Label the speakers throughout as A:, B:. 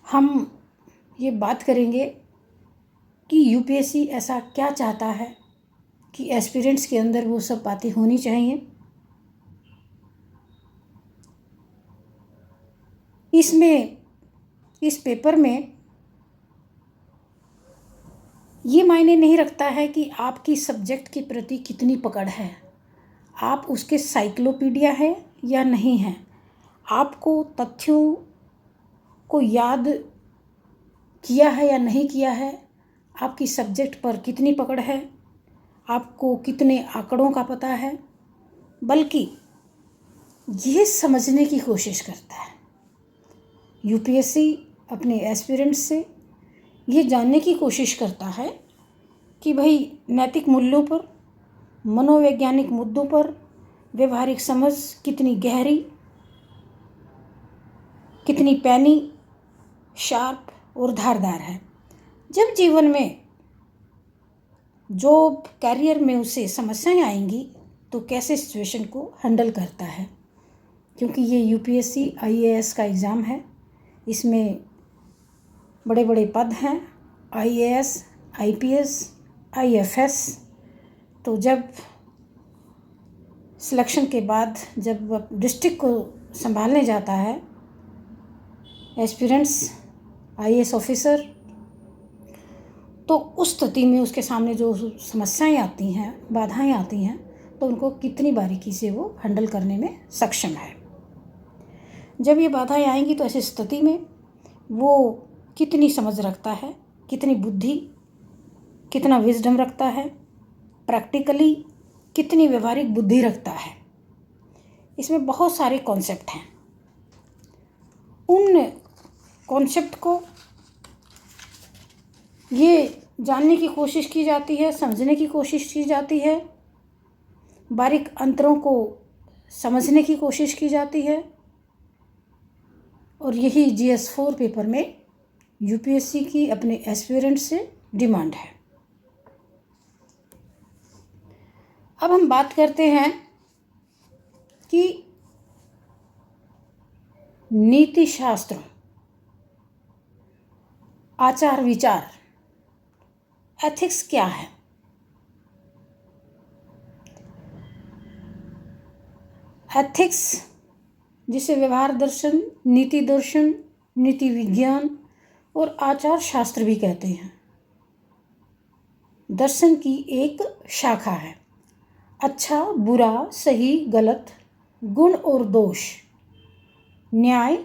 A: हम ये बात करेंगे कि यूपीएससी ऐसा क्या चाहता है कि एस्पिरेंट्स के अंदर वो सब बातें होनी चाहिए। इस पेपर में ये मायने नहीं रखता है कि आपकी सब्जेक्ट के प्रति कितनी पकड़ है, आप उसके साइक्लोपीडिया है या नहीं है, आपको तथ्यों को याद किया है या नहीं किया है, आपकी सब्जेक्ट पर कितनी पकड़ है, आपको कितने आंकड़ों का पता है, बल्कि ये समझने की कोशिश करता है। यूपीएससी अपने एस्पिरेंट्स से ये जानने की कोशिश करता है कि भाई नैतिक मूल्यों पर, मनोवैज्ञानिक मुद्दों पर व्यवहारिक समझ कितनी गहरी, कितनी पैनी, शार्प और धारदार है। जब जीवन में, जॉब, कैरियर में उसे समस्याएं आएंगी तो कैसे सिचुएशन को हैंडल करता है। क्योंकि ये यूपीएससी आईएएस का एग्ज़ाम है, इसमें बड़े बड़े पद हैं, आईएएस, आईपीएस, आईएफएस। तो जब सिलेक्शन के बाद जब डिस्ट्रिक्ट को संभालने जाता है एस्पिरेंट्स आईएएस ऑफिसर, तो उस स्थिति में उसके सामने जो समस्याएं आती हैं, बाधाएं आती हैं, तो उनको कितनी बारीकी से वो हैंडल करने में सक्षम है। जब ये बाधाएं आएंगी तो ऐसी स्थिति में वो कितनी समझ रखता है, कितनी बुद्धि, कितना विजडम रखता है, प्रैक्टिकली कितनी व्यवहारिक बुद्धि रखता है। इसमें बहुत सारे कॉन्सेप्ट हैं। उन कॉन्सेप्ट को ये जानने की कोशिश की जाती है, समझने की कोशिश की जाती है, बारीक अंतरों को समझने की कोशिश की जाती है। और यही GS4 पेपर में यूपीएससी की अपने एस्पिरेंट से डिमांड है। अब हम बात करते हैं कि नीति शास्त्र, आचार विचार, एथिक्स क्या है। एथिक्स जिसे व्यवहार दर्शन, नीति दर्शन, नीति विज्ञान और आचार शास्त्र भी कहते हैं, दर्शन की एक शाखा है। अच्छा, बुरा, सही, गलत, गुण और दोष, न्याय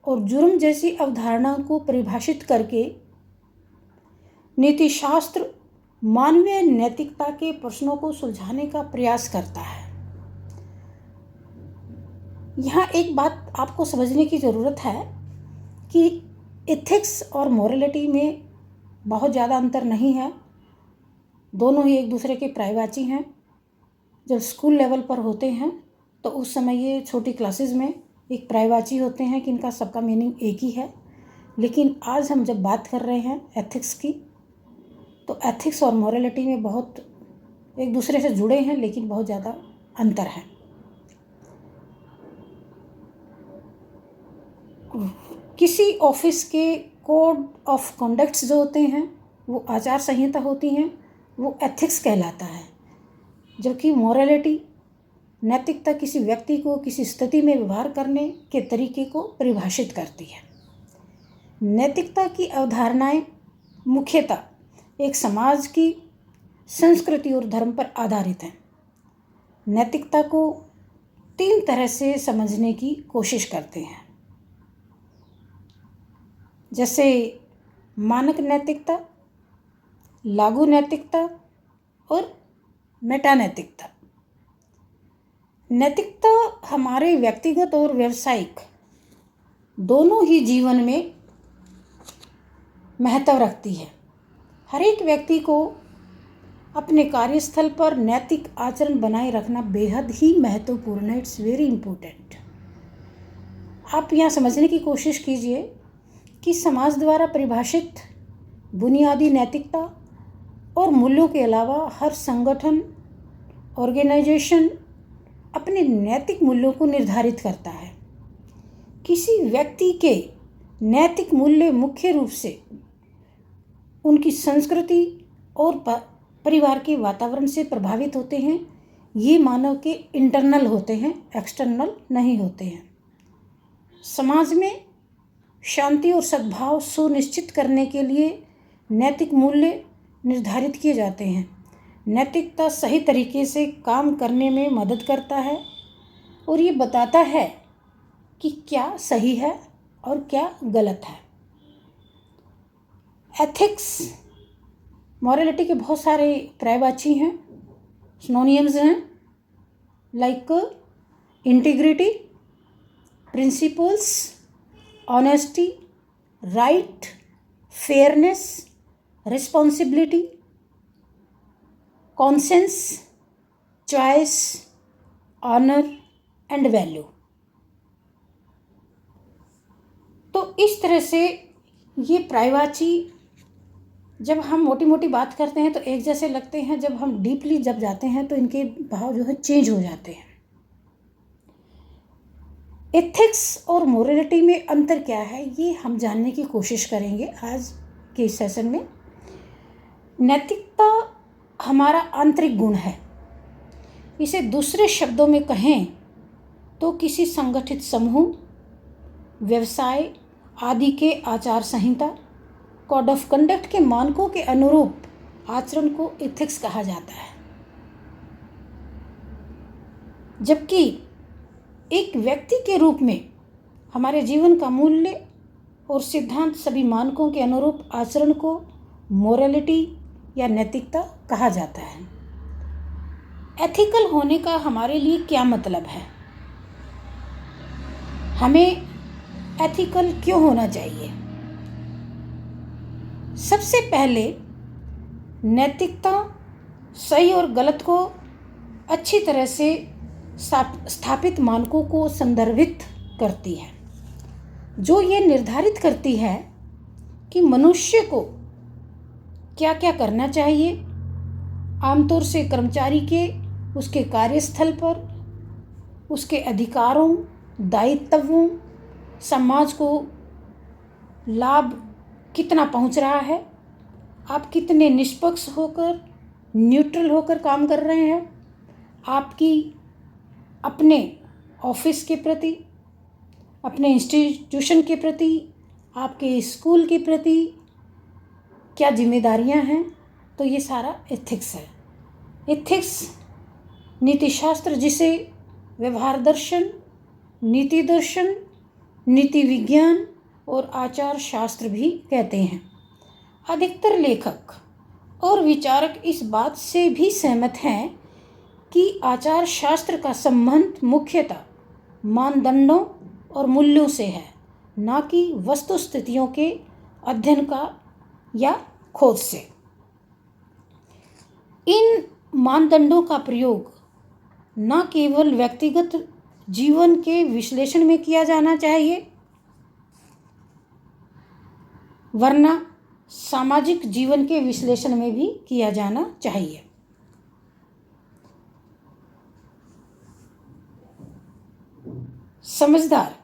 A: और जुर्म जैसी अवधारणा को परिभाषित करके नीति शास्त्र मानवीय नैतिकता के प्रश्नों को सुलझाने का प्रयास करता है। यहाँ एक बात आपको समझने की ज़रूरत है कि एथिक्स और मोरलिटी में बहुत ज़्यादा अंतर नहीं है, दोनों ही एक दूसरे के पर्यायवाची हैं। जब स्कूल लेवल पर होते हैं तो उस समय ये छोटी क्लासेस में एक पर्यायवाची होते हैं कि इनका सबका मीनिंग एक ही है। लेकिन आज हम जब बात कर रहे हैं एथिक्स की, तो एथिक्स और मोरलिटी में बहुत एक दूसरे से जुड़े हैं, लेकिन बहुत ज़्यादा अंतर है। किसी ऑफिस के कोड ऑफ कॉन्डक्ट्स जो होते हैं वो आचार संहिता होती हैं, वो एथिक्स कहलाता है। जबकि मोरलिटी, नैतिकता, किसी व्यक्ति को किसी स्थिति में व्यवहार करने के तरीके को परिभाषित करती है। नैतिकता की अवधारणाएं मुख्यतः एक समाज की संस्कृति और धर्म पर आधारित हैं। नैतिकता को 3 तरह से समझने की कोशिश करते हैं, जैसे मानक नैतिकता, लागू नैतिकता और मेटा नैतिकता। नैतिकता हमारे व्यक्तिगत और व्यावसायिक दोनों ही जीवन में महत्व रखती है। हर एक व्यक्ति को अपने कार्यस्थल पर नैतिक आचरण बनाए रखना बेहद ही महत्वपूर्ण है। It's very important. आप यहाँ समझने की कोशिश कीजिए कि समाज द्वारा परिभाषित बुनियादी नैतिकता और मूल्यों के अलावा हर संगठन, ऑर्गेनाइजेशन अपने नैतिक मूल्यों को निर्धारित करता है। किसी व्यक्ति के नैतिक मूल्य मुख्य रूप से उनकी संस्कृति और परिवार के वातावरण से प्रभावित होते हैं। ये मानव के इंटरनल होते हैं, एक्सटर्नल नहीं होते हैं। समाज में शांति और सद्भाव सुनिश्चित करने के लिए नैतिक मूल्य निर्धारित किए जाते हैं। नैतिकता सही तरीके से काम करने में मदद करता है और ये बताता है कि क्या सही है और क्या गलत है। एथिक्स, मॉरलिटी के बहुत सारे पर्यायवाची हैं, सिनोनिम्स हैं, like integrity, principles, honesty, right, fairness, responsibility, conscience, choice, honour and value. तो इस तरह से ये पर्यायवाची जब हम मोटी मोटी बात करते हैं तो एक जैसे लगते हैं, जब हम डीपली जब जाते हैं तो इनके भाव जो है चेंज हो जाते हैं। एथिक्स और मोरलिटी में अंतर क्या है ये हम जानने की कोशिश करेंगे आज के इस सेशन में। नैतिकता हमारा आंतरिक गुण है। इसे दूसरे शब्दों में कहें तो किसी संगठित समूह, व्यवसाय आदि के आचार संहिता, कोड ऑफ कंडक्ट के मानकों के अनुरूप आचरण को एथिक्स कहा जाता है। जबकि एक व्यक्ति के रूप में हमारे जीवन का मूल्य और सिद्धांत सभी मानकों के अनुरूप आचरण को मोरलिटी या नैतिकता कहा जाता है। एथिकल होने का हमारे लिए क्या मतलब है? हमें एथिकल क्यों होना चाहिए? सबसे पहले नैतिकता सही और गलत को अच्छी तरह से स्थापित मानकों को संदर्भित करती है, जो ये निर्धारित करती है कि मनुष्य को क्या क्या करना चाहिए। आमतौर से कर्मचारी के उसके कार्यस्थल पर उसके अधिकारों, दायित्वों, समाज को लाभ कितना पहुंच रहा है, आप कितने निष्पक्ष होकर, न्यूट्रल होकर काम कर रहे हैं, आपकी अपने ऑफिस के प्रति, अपने इंस्टीट्यूशन के प्रति, आपके स्कूल के प्रति क्या जिम्मेदारियां हैं। तो ये सारा एथिक्स है। एथिक्स नीतिशास्त्र, जिसे व्यवहार दर्शन, नीति दर्शन, नीति विज्ञान और आचार शास्त्र भी कहते हैं। अधिकतर लेखक और विचारक इस बात से भी सहमत हैं कि आचार शास्त्र का संबंध मुख्यतः मानदंडों और मूल्यों से है, ना कि वस्तु स्थितियों के अध्ययन का या खोज से। इन मानदंडों का प्रयोग न केवल व्यक्तिगत जीवन के विश्लेषण में किया जाना चाहिए, वरना सामाजिक जीवन के विश्लेषण में भी किया जाना चाहिए। समझदार,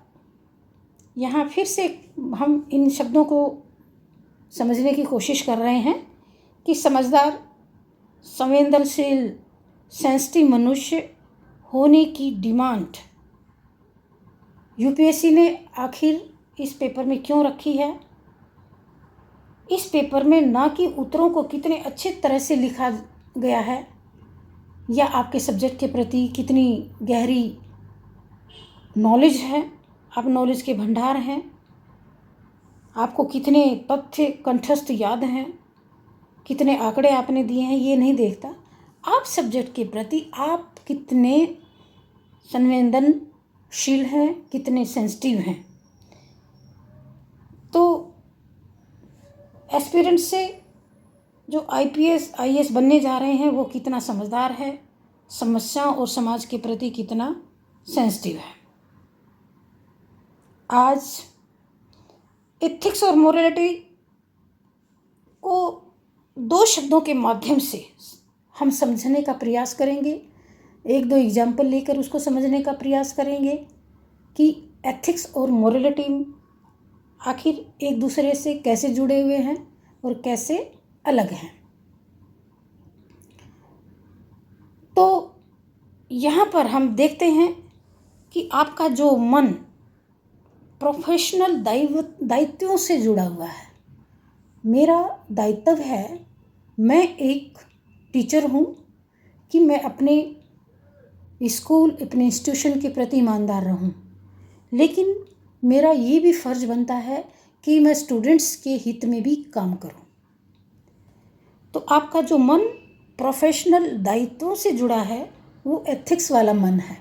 A: यहाँ फिर से हम इन शब्दों को समझने की कोशिश कर रहे हैं कि समझदार, संवेदनशील, सेंसिटिव मनुष्य होने की डिमांड यूपीएससी ने आखिर इस पेपर में क्यों रखी है? इस पेपर में ना कि उत्तरों को कितने अच्छे तरह से लिखा गया है या आपके सब्जेक्ट के प्रति कितनी गहरी नॉलेज है, आप नॉलेज के भंडार हैं, आपको कितने तथ्य कंठस्थ याद हैं, कितने आंकड़े आपने दिए हैं, ये नहीं देखता। आप सब्जेक्ट के प्रति आप कितने संवेदनशील हैं, कितने सेंसिटिव हैं। तो एस्पिरेंट से जो आईपीएस आईएएस बनने जा रहे हैं वो कितना समझदार है, समस्याओं और समाज के प्रति कितना सेंसिटिव है। आज एथिक्स और मोरलिटी को दो शब्दों के माध्यम से हम समझने का प्रयास करेंगे, एक दो एग्जाम्पल लेकर उसको समझने का प्रयास करेंगे कि एथिक्स और मोरलिटी आखिर एक दूसरे से कैसे जुड़े हुए हैं और कैसे अलग हैं। तो यहाँ पर हम देखते हैं कि आपका जो मन प्रोफेशनल दायित्वों से जुड़ा हुआ है। मेरा दायित्व है, मैं एक टीचर हूँ, कि मैं अपने स्कूल, अपने इंस्टीट्यूशन के प्रति ईमानदार रहूं, लेकिन मेरा ये भी फ़र्ज़ बनता है कि मैं स्टूडेंट्स के हित में भी काम करूं। तो आपका जो मन प्रोफेशनल दायित्वों से जुड़ा है वो एथिक्स वाला मन है,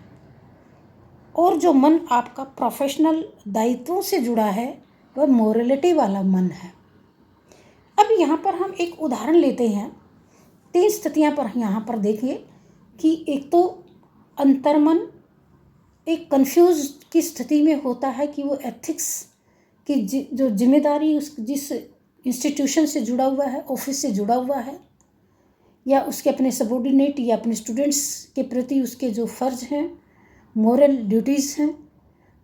A: और जो मन आपका प्रोफेशनल दायित्वों से जुड़ा है वह मोरलिटी वाला मन है। अब यहाँ पर हम एक उदाहरण लेते हैं। 3 स्थितियाँ पर यहाँ पर देखिए कि एक तो अंतर्मन एक कंफ्यूज की स्थिति में होता है कि वो एथिक्स की जो जिम्मेदारी उस जिस इंस्टीट्यूशन से जुड़ा हुआ है, ऑफिस से जुड़ा हुआ है, या उसके अपने सबॉर्डिनेट या अपने स्टूडेंट्स के प्रति उसके जो फ़र्ज़ हैं, मोरल ड्यूटीज़ हैं,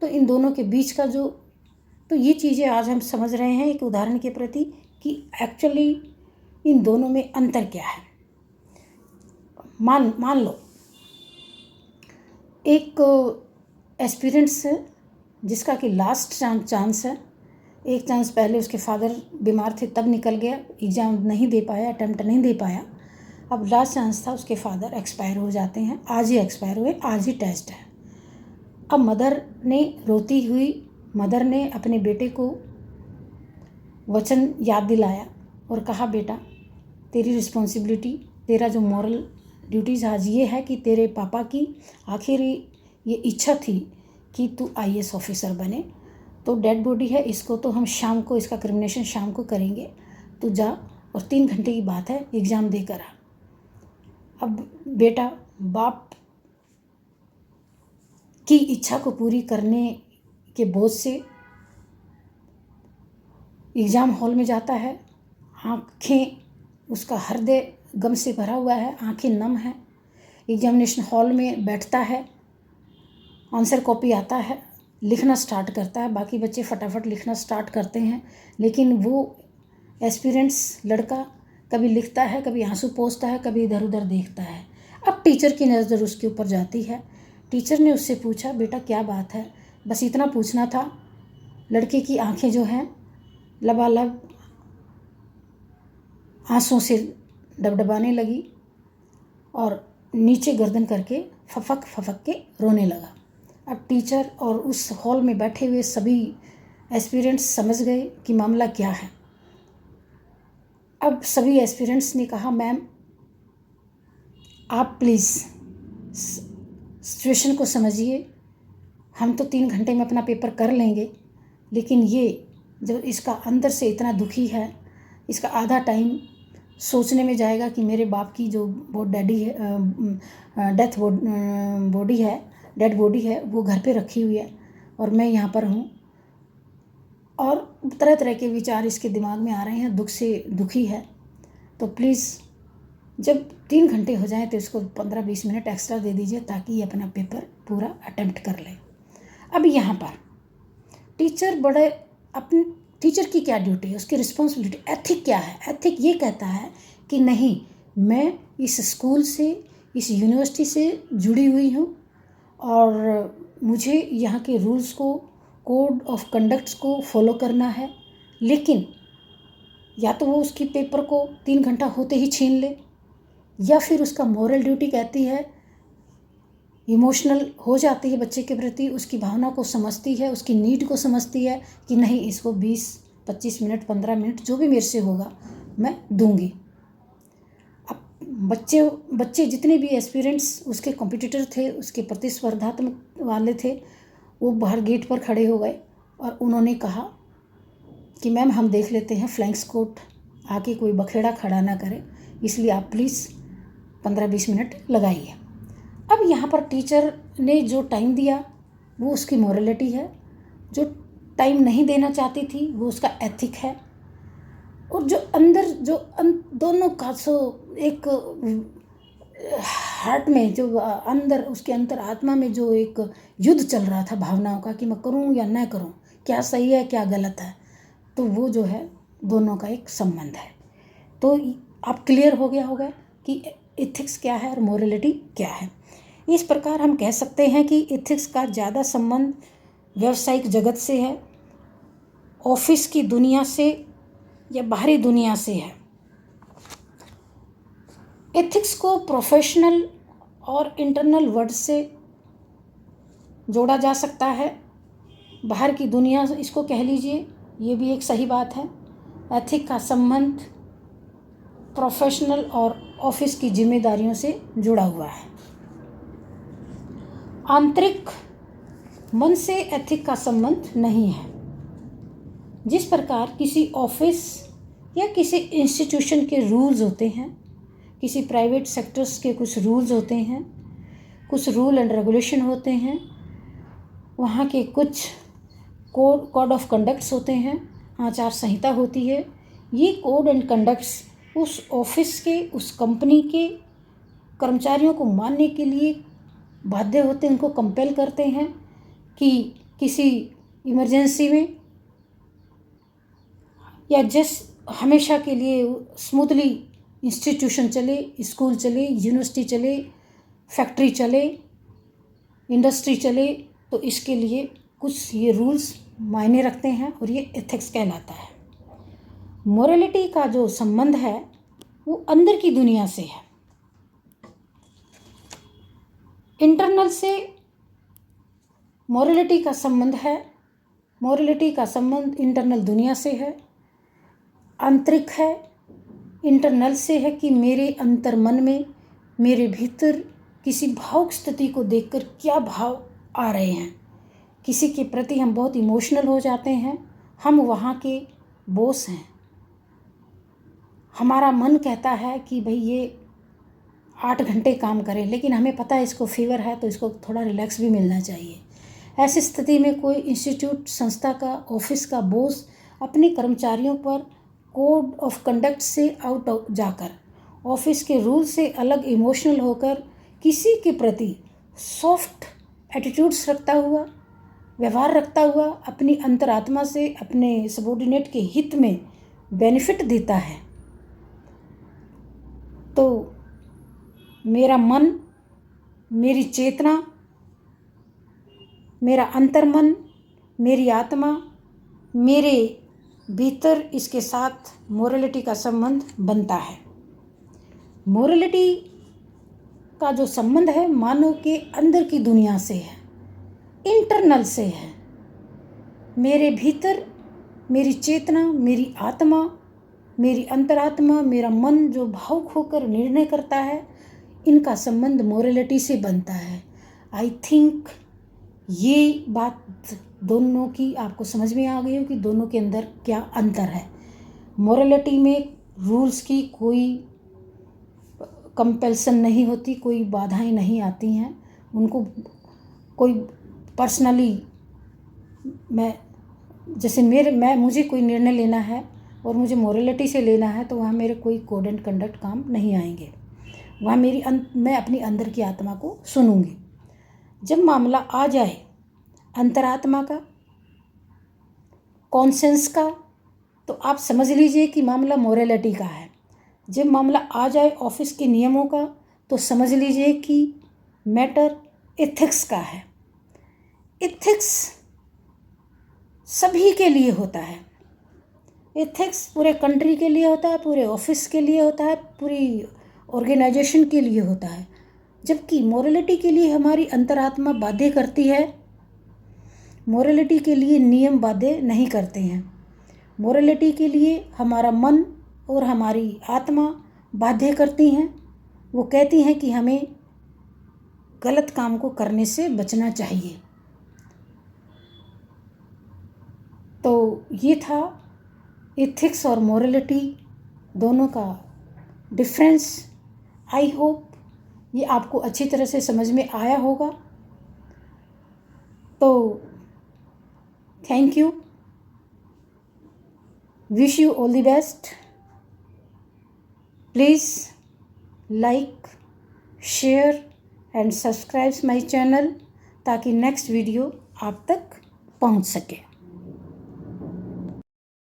A: तो इन दोनों के बीच का तो ये चीज़ें आज हम समझ रहे हैं एक उदाहरण के प्रति कि एक्चुअली इन दोनों में अंतर क्या है। मान लो एक एस्पिरेंट्स है जिसका कि लास्ट चांस है। एक चांस पहले उसके फादर बीमार थे तब निकल गया, एग्ज़ाम नहीं दे पाया, अटेम्प्ट नहीं दे पाया। अब लास्ट चांस था, उसके फादर एक्सपायर हो जाते हैं, आज ही एक्सपायर हुए, आज ही टेस्ट है। अब मदर ने रोती हुई मदर ने अपने बेटे को वचन याद दिलाया और कहा, बेटा तेरी रिस्पॉन्सिबिलिटी, तेरा जो मॉरल ड्यूटीज़ आज ये है कि तेरे पापा की आखिरी ये इच्छा थी कि तू आईएएस ऑफिसर बने। तो डेड बॉडी है, इसको तो हम शाम को, इसका क्रिमिनेशन शाम को करेंगे, तू जा और 3 घंटे की बात है, एग्ज़ाम देकर आ। अब बेटा बाप की इच्छा को पूरी करने के बोझ से एग्ज़ाम हॉल में जाता है। आँखें, उसका हृदय गम से भरा हुआ है, आंखें नम हैं। एग्जामिनेशन हॉल में बैठता है, आंसर कॉपी आता है, लिखना स्टार्ट करता है। बाकी बच्चे फटाफट लिखना स्टार्ट करते हैं, लेकिन वो एस्पिरेंट्स लड़का कभी लिखता है, कभी आंसू पोंछता है, कभी इधर उधर देखता है। अब टीचर की नज़र उसके ऊपर जाती है। टीचर ने उससे पूछा, बेटा क्या बात है? बस इतना पूछना था। लड़के की आंखें जो हैं लबालब आंसुओं से डबडबाने लगी और नीचे गर्दन करके फफक फफक के रोने लगा। अब टीचर और उस हॉल में बैठे हुए सभी एस्पिरेंट्स समझ गए कि मामला क्या है। अब सभी एस्पिरेंट्स ने कहा, मैम आप प्लीज़ सिचुएशन को समझिए, हम तो 3 घंटे में अपना पेपर कर लेंगे, लेकिन ये जब इसका अंदर से इतना दुखी है, इसका आधा टाइम सोचने में जाएगा कि मेरे बाप की जो डेड बॉडी है वो घर पे रखी हुई है और मैं यहाँ पर हूँ, और तरह तरह के विचार इसके दिमाग में आ रहे हैं, दुख से दुखी है। तो प्लीज़ जब 3 घंटे हो जाएं तो इसको 15-20 मिनट एक्स्ट्रा दे दीजिए ताकि ये अपना पेपर पूरा अटेम्प्ट कर ले। अब यहाँ पर टीचर की क्या ड्यूटी है, उसकी रिस्पॉन्सिबिलिटी, एथिक क्या है? एथिक ये कहता है कि नहीं, मैं इस स्कूल से, इस यूनिवर्सिटी से जुड़ी हुई हूँ और मुझे यहाँ के रूल्स को, कोड ऑफ कंडक्ट्स को फॉलो करना है। लेकिन या तो वो उसकी पेपर को 3 घंटा होते ही छीन ले, या फिर उसका मॉरल ड्यूटी कहती है, इमोशनल हो जाती है बच्चे के प्रति, उसकी भावना को समझती है, उसकी नीड को समझती है कि नहीं, इसको 20-25 मिनट, 15 मिनट जो भी मेरे से होगा मैं दूंगी। अब बच्चे जितने भी एस्पिरेंट्स उसके कॉम्पिटिटर थे, उसके प्रतिस्पर्धात्मक वाले थे, वो बाहर गेट पर खड़े हो गए और उन्होंने कहा कि मैम हम देख लेते हैं, फ्लाइंग स्क्वाड आके कोई बखेड़ा खड़ा ना करे, इसलिए आप प्लीज़ 15-20 मिनट लगाइए। अब यहाँ पर टीचर ने जो टाइम दिया वो उसकी मॉरलिटी है, जो टाइम नहीं देना चाहती थी वो उसका एथिक है, और जो अंदर दोनों का एक हार्ट में जो अंदर, उसके अंतर आत्मा में जो एक युद्ध चल रहा था भावनाओं का कि मैं करूं या ना करूं, क्या सही है क्या गलत है, तो वो जो है दोनों का एक संबंध है। तो आप क्लियर हो गया होगा कि एथिक्स क्या है और मोरलिटी क्या है। इस प्रकार हम कह सकते हैं कि एथिक्स का ज़्यादा संबंध व्यावसायिक जगत से है, ऑफिस की दुनिया से या बाहरी दुनिया से है। एथिक्स को प्रोफेशनल और इंटरनल वर्ड से जोड़ा जा सकता है। बाहर की दुनिया इसको कह लीजिए, ये भी एक सही बात है। एथिक का संबंध प्रोफेशनल और ऑफिस की जिम्मेदारियों से जुड़ा हुआ है। आंतरिक मन से एथिक का संबंध नहीं है। जिस प्रकार किसी ऑफिस या किसी इंस्टीट्यूशन के रूल्स होते हैं, किसी प्राइवेट सेक्टर्स के कुछ रूल्स होते हैं, कुछ रूल एंड रेगुलेशन होते हैं, वहाँ के कुछ कोड ऑफ कंडक्ट्स होते हैं, आचार संहिता होती है। ये कोड एंड कंडक्ट्स उस ऑफिस के, उस कंपनी के कर्मचारियों को मानने के लिए बाध्य होते हैं, उनको कंपेल करते हैं कि किसी इमरजेंसी में या जस्ट हमेशा के लिए स्मूथली इंस्टीट्यूशन चले, स्कूल चले, यूनिवर्सिटी चले, फैक्ट्री चले, इंडस्ट्री चले, तो इसके लिए कुछ ये रूल्स मायने रखते हैं और ये एथिक्स कहलाता है। मोरलिटी का जो संबंध है वो अंदर की दुनिया से है, इंटरनल से मोरलिटी का संबंध है। मोरलिटी का संबंध इंटरनल दुनिया से है, आंतरिक है। इंटरनल से है कि मेरे अंतर मन में, मेरे भीतर किसी भावुक स्थिति को देखकर क्या भाव आ रहे हैं। किसी के प्रति हम बहुत इमोशनल हो जाते हैं, हम वहाँ के बॉस हैं, हमारा मन कहता है कि भाई ये 8 घंटे काम करें, लेकिन हमें पता है इसको फीवर है तो इसको थोड़ा रिलैक्स भी मिलना चाहिए। ऐसी स्थिति में कोई इंस्टीट्यूट, संस्था का, ऑफिस का बॉस अपने कर्मचारियों पर कोड ऑफ कंडक्ट से आउट जाकर, ऑफिस के रूल से अलग इमोशनल होकर किसी के प्रति सॉफ्ट एटीट्यूड्स रखता हुआ, व्यवहार रखता हुआ, अपनी अंतरात्मा से अपने सबॉर्डिनेट के हित में बेनिफिट देता है, तो मेरा मन, मेरी चेतना, मेरा अंतर्मन, मेरी आत्मा, मेरे भीतर इसके साथ मोरलिटी का संबंध बनता है। मोरलिटी का जो संबंध है मानव के अंदर की दुनिया से है, इंटरनल से है। मेरे भीतर मेरी चेतना, मेरी आत्मा, मेरी अंतरात्मा, मेरा मन जो भावुक होकर निर्णय करता है, इनका संबंध मोरलिटी से बनता है। आई थिंक ये बात दोनों की आपको समझ में आ गई हो कि दोनों के अंदर क्या अंतर है। मोरलिटी में रूल्स की कोई कंपल्सन नहीं होती, कोई बाधाएं नहीं आती हैं, उनको कोई पर्सनली मुझे कोई निर्णय लेना है और मुझे मोरलिटी से लेना है, तो वहाँ मेरे कोई कोड एंड कंडक्ट काम नहीं आएंगे। वहाँ मैं अपनी अंदर की आत्मा को सुनूंगी। जब मामला आ जाए अंतरात्मा का, कॉन्सेंस का, तो आप समझ लीजिए कि मामला मोरलिटी का है। जब मामला आ जाए ऑफिस के नियमों का, तो समझ लीजिए कि मैटर एथिक्स का है। एथिक्स सभी के लिए होता है। एथिक्स पूरे कंट्री के लिए होता है, पूरे ऑफिस के लिए होता है, पूरी ऑर्गेनाइजेशन के लिए होता है। जबकि मोरलिटी के लिए हमारी अंतरात्मा बाध्य करती है, मोरलिटी के लिए नियम बाध्य नहीं करते हैं। मोरलिटी के लिए हमारा मन और हमारी आत्मा बाध्य करती हैं। वो कहती हैं कि हमें गलत काम को करने से बचना चाहिए। तो ये था एथिक्स और मोरलिटी दोनों का डिफरेंस। आई होप ये आपको अच्छी तरह से समझ में आया होगा। तो thank you, wish you all the best. Please like, share and subscribe my channel, ताकि नेक्स्ट वीडियो आप तक पहुंच सके।